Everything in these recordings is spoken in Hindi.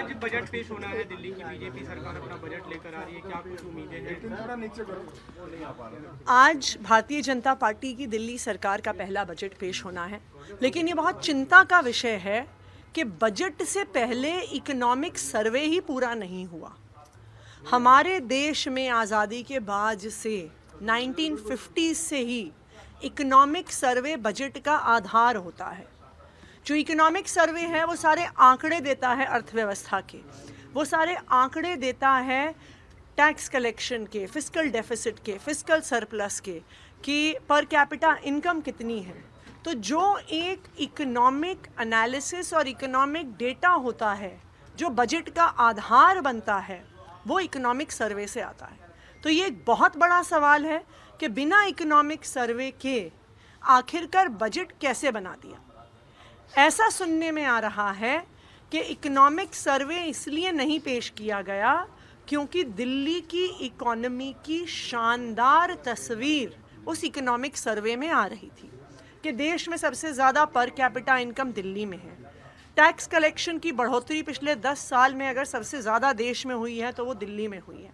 आज बजट पेश होना है, दिल्ली की बीजेपी सरकार अपना बजट लेकर आ रही है, क्या कुछ उम्मीदें हैं? आज भारतीय जनता पार्टी की दिल्ली सरकार का पहला बजट पेश होना है, लेकिन ये बहुत चिंता का विषय है कि बजट से पहले इकोनॉमिक सर्वे ही पूरा नहीं हुआ। हमारे देश में आज़ादी के बाद से 1950 से ही इकोनॉमिक सर्वे बजट का आधार होता है। जो इकोनॉमिक सर्वे है वो सारे आंकड़े देता है अर्थव्यवस्था के, वो सारे आंकड़े देता है टैक्स कलेक्शन के, फिस्कल डेफिसिट के, फिस्कल सरप्लस के, कि पर कैपिटा इनकम कितनी है। तो जो एक इकोनॉमिक एनालिसिस और इकोनॉमिक डेटा होता है जो बजट का आधार बनता है, वो इकोनॉमिक सर्वे से आता है। तो ये एक बहुत बड़ा सवाल है कि बिना इकोनॉमिक सर्वे के आखिरकार बजट कैसे बना दिया। ऐसा सुनने में आ रहा है कि इकोनॉमिक सर्वे इसलिए नहीं पेश किया गया क्योंकि दिल्ली की इकोनॉमी की शानदार तस्वीर उस इकोनॉमिक सर्वे में आ रही थी कि देश में सबसे ज़्यादा पर कैपिटा इनकम दिल्ली में है। टैक्स कलेक्शन की बढ़ोतरी पिछले 10 साल में अगर सबसे ज़्यादा देश में हुई है तो वो दिल्ली में हुई है।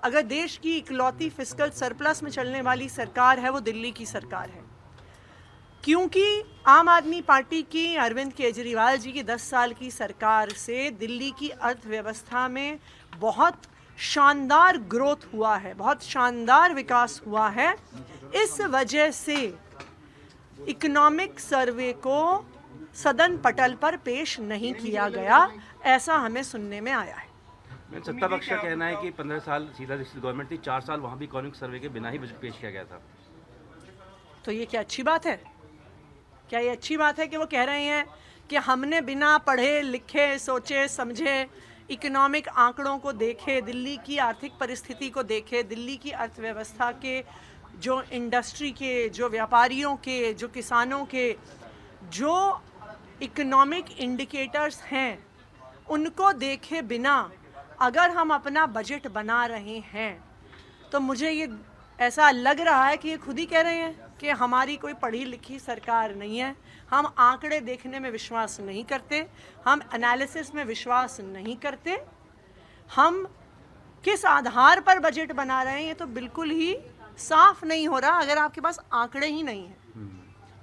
अगर देश की इकलौती फिस्कल सरप्लस में चलने वाली सरकार है वो दिल्ली की सरकार है, क्योंकि आम आदमी पार्टी की अरविंद केजरीवाल जी की 10 साल की सरकार से दिल्ली की अर्थव्यवस्था में बहुत शानदार ग्रोथ हुआ है, बहुत शानदार विकास हुआ है। इस वजह से इकोनॉमिक सर्वे को सदन पटल पर पेश नहीं किया गया, ऐसा हमें सुनने में आया है। सत्ता पक्ष का कहना है कि 15 साल सीधा गवर्नमेंट थी, 4 साल वहाँ भी इकोनॉमिक सर्वे के बिना ही बजट पेश किया गया था। तो ये क्या अच्छी बात है? क्या ये अच्छी बात है कि वो कह रहे हैं कि हमने बिना पढ़े लिखे सोचे समझे इकोनॉमिक आंकड़ों को देखे, दिल्ली की आर्थिक परिस्थिति को देखे, दिल्ली की अर्थव्यवस्था के, जो इंडस्ट्री के, जो व्यापारियों के, जो किसानों के, जो इकोनॉमिक इंडिकेटर्स हैं, उनको देखे बिना अगर हम अपना बजट बना रहे हैं तो मुझे ये ऐसा लग रहा है कि ये खुद ही कह रहे हैं कि हमारी कोई पढ़ी लिखी सरकार नहीं है, हम आंकड़े देखने में विश्वास नहीं करते, हम एनालिसिस में विश्वास नहीं करते, हम किस आधार पर बजट बना रहे हैं ये तो बिल्कुल ही साफ नहीं हो रहा अगर आपके पास आंकड़े ही नहीं हैं।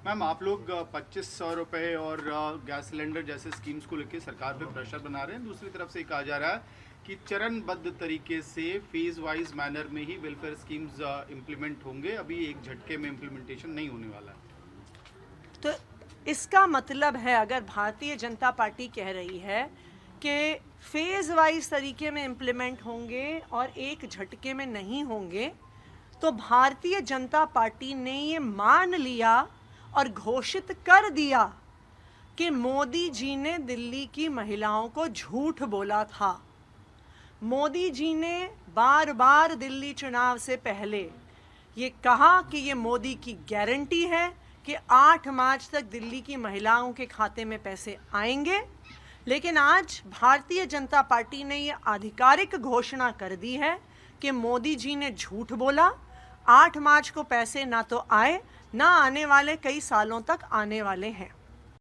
मैम, आप लोग 2500 रुपये और गैस सिलेंडर जैसे स्कीम्स को लेकर सरकार पे प्रेशर बना रहे हैं। दूसरी तरफ से कहा जा रहा है कि चरणबद्ध तरीके से फेज वाइज मैनर में ही वेलफेयर स्कीम्स इम्प्लीमेंट होंगे, अभी एक झटके में इम्प्लीमेंटेशन नहीं होने वाला है। तो इसका मतलब है अगर भारतीय जनता पार्टी कह रही है कि फेज वाइज तरीके में इम्प्लीमेंट होंगे और एक झटके में नहीं होंगे, तो भारतीय जनता पार्टी ने ये मान लिया और घोषित कर दिया कि मोदी जी ने दिल्ली की महिलाओं को झूठ बोला था। मोदी जी ने बार बार दिल्ली चुनाव से पहले ये कहा कि ये मोदी की गारंटी है कि 8 मार्च तक दिल्ली की महिलाओं के खाते में पैसे आएंगे, लेकिन आज भारतीय जनता पार्टी ने ये आधिकारिक घोषणा कर दी है कि मोदी जी ने झूठ बोला। 8 मार्च को पैसे ना तो आए, ना आने वाले कई सालों तक आने वाले हैं।